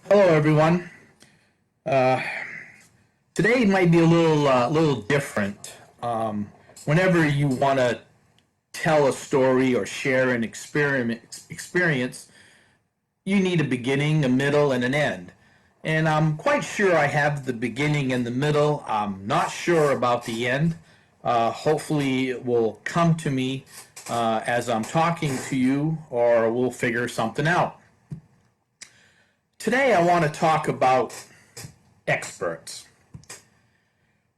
Hello, everyone. Uh, Today might be a little different. Whenever you want to tell a story or share an experience, you need a beginning, a middle, and an end. And I'm quite sure I have the beginning and the middle. I'm not sure about the end. Hopefully, it will come to me as I'm talking to you, or we'll figure something out. Today, I want to talk about experts.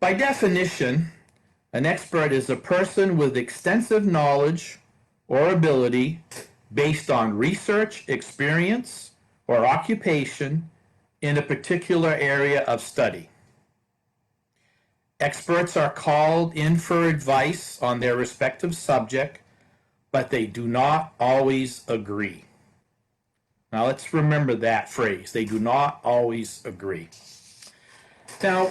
By definition, an expert is a person with extensive knowledge or ability based on research, experience, or occupation in a particular area of study. Experts are called in for advice on their respective subject, but they do not always agree. Now let's remember that phrase. They do not always agree. Now,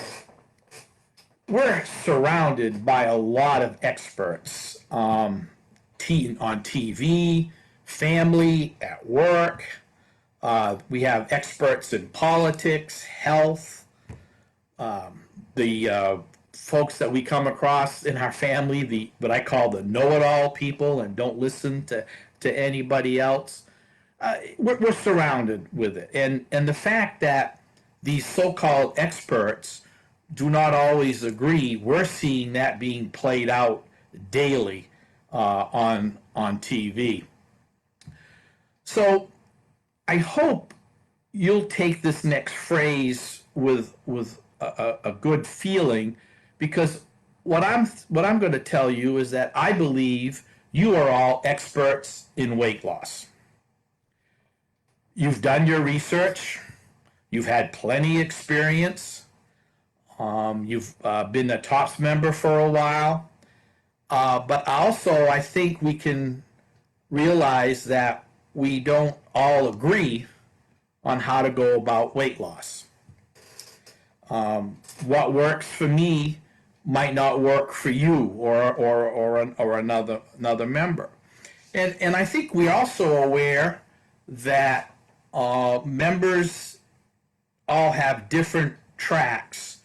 we're surrounded by a lot of experts on TV, family, at work. We have experts in politics, health, the folks that we come across in our family, the what I call the know-it-all people and don't listen to anybody else. We're surrounded with it. And the fact that these so-called experts do not always agree, we're seeing that being played out daily on TV. So I hope you'll take this next phrase with a good feeling, because what I'm going to tell you is that I believe you are all experts in weight loss. You've done your research. You've had plenty experience. You've been a TOPS member for a while. But also, I think we can realize that we don't all agree on how to go about weight loss. What works for me might not work for you or another member. And I think we're also aware that members all have different tracks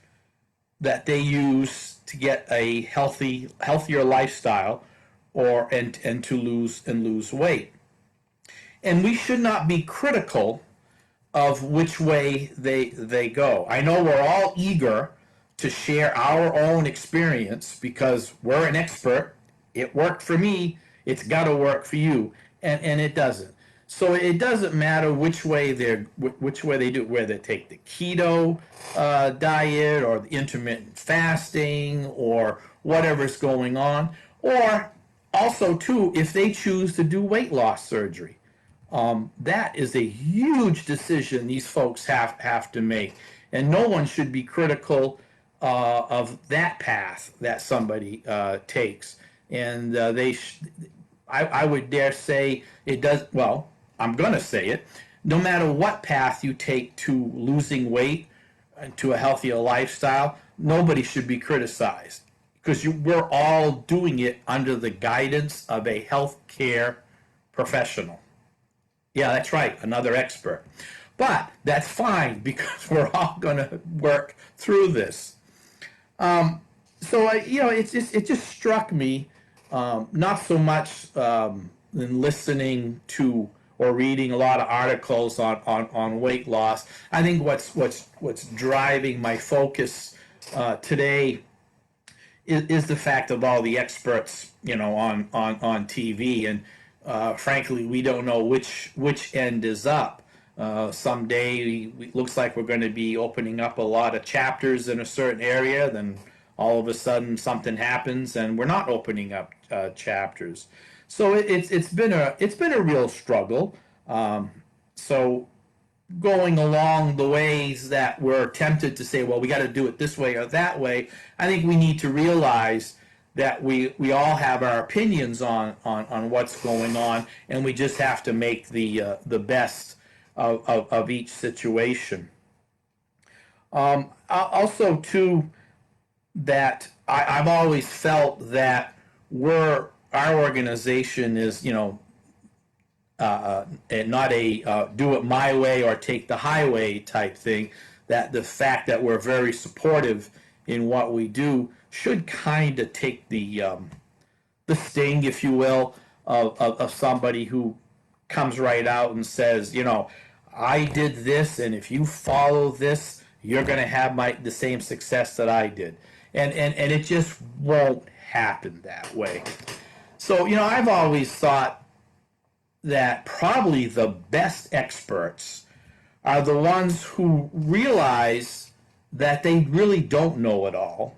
that they use to get a healthier lifestyle and to lose weight. And we should not be critical of which way they go. I know we're all eager to share our own experience because we're an expert. It worked for me, it's got to work for you, and it doesn't. So it doesn't matter which way they do, whether they take the keto diet or the intermittent fasting or whatever's going on, or also too if they choose to do weight loss surgery. That is a huge decision these folks have to make, and no one should be critical of that path that somebody takes. And I would dare say it does. Well, I'm going to say it. No matter what path you take to losing weight and to a healthier lifestyle, nobody should be criticized because we're all doing it under the guidance of a healthcare professional. Yeah, that's right, another expert. But that's fine because we're all going to work through this. It just struck me, not so much in listening to or reading a lot of articles on weight loss. I think what's driving my focus today is the fact of all the experts, on TV, and frankly, we don't know which end is up. Someday, it looks like we're going to be opening up a lot of chapters in a certain area. Then all of a sudden, something happens, and we're not opening up chapters. So it's been a real struggle. So going along the ways that we're tempted to say, well, we got to do it this way or that way, I think we need to realize that we all have our opinions on what's going on, and we just have to make the best of each situation. Also, too, that I've always felt that our organization is, and not a do it my way or take the highway type thing, that the fact that we're very supportive in what we do should kind of take the sting, if you will, of somebody who comes right out and says, you know, I did this, and if you follow this, you're going to have the same success that I did. And it just won't happen that way. So, you know, I've always thought that probably the best experts are the ones who realize that they really don't know it all,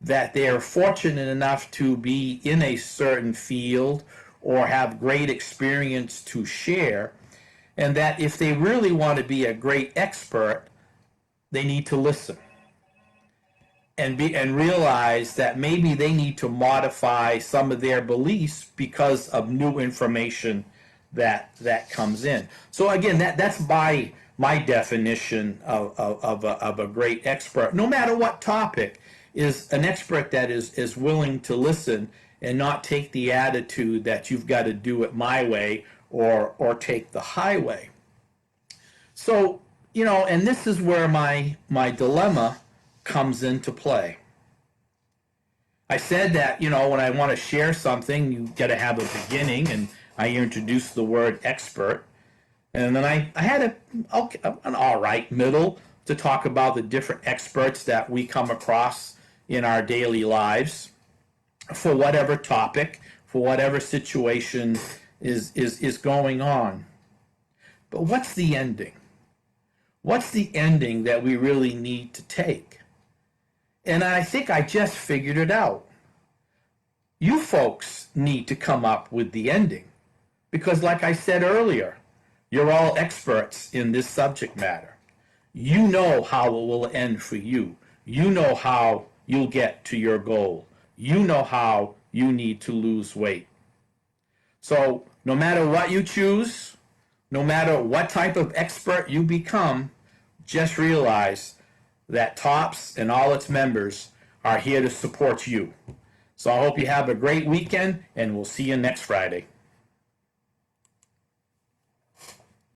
that they are fortunate enough to be in a certain field or have great experience to share, and that if they really want to be a great expert, they need to listen and realize that maybe they need to modify some of their beliefs because of new information that comes in. So again, that's my definition of a great expert, no matter what topic, is an expert that is willing to listen and not take the attitude that you've got to do it my way or take the highway. So, you know, and this is where my dilemma comes into play. I said that, you know, when I want to share something, you got to have a beginning, and I introduced the word expert. And then I had an all right middle to talk about the different experts that we come across in our daily lives for whatever topic, for whatever situation is going on. But what's the ending? What's the ending that we really need to take? And I think I just figured it out. You folks need to come up with the ending. Because like I said earlier, you're all experts in this subject matter. You know how it will end for you. You know how you'll get to your goal. You know how you need to lose weight. So no matter what you choose, no matter what type of expert you become, just realize that TOPS and all its members are here to support you. So I hope you have a great weekend, and we'll see you next Friday.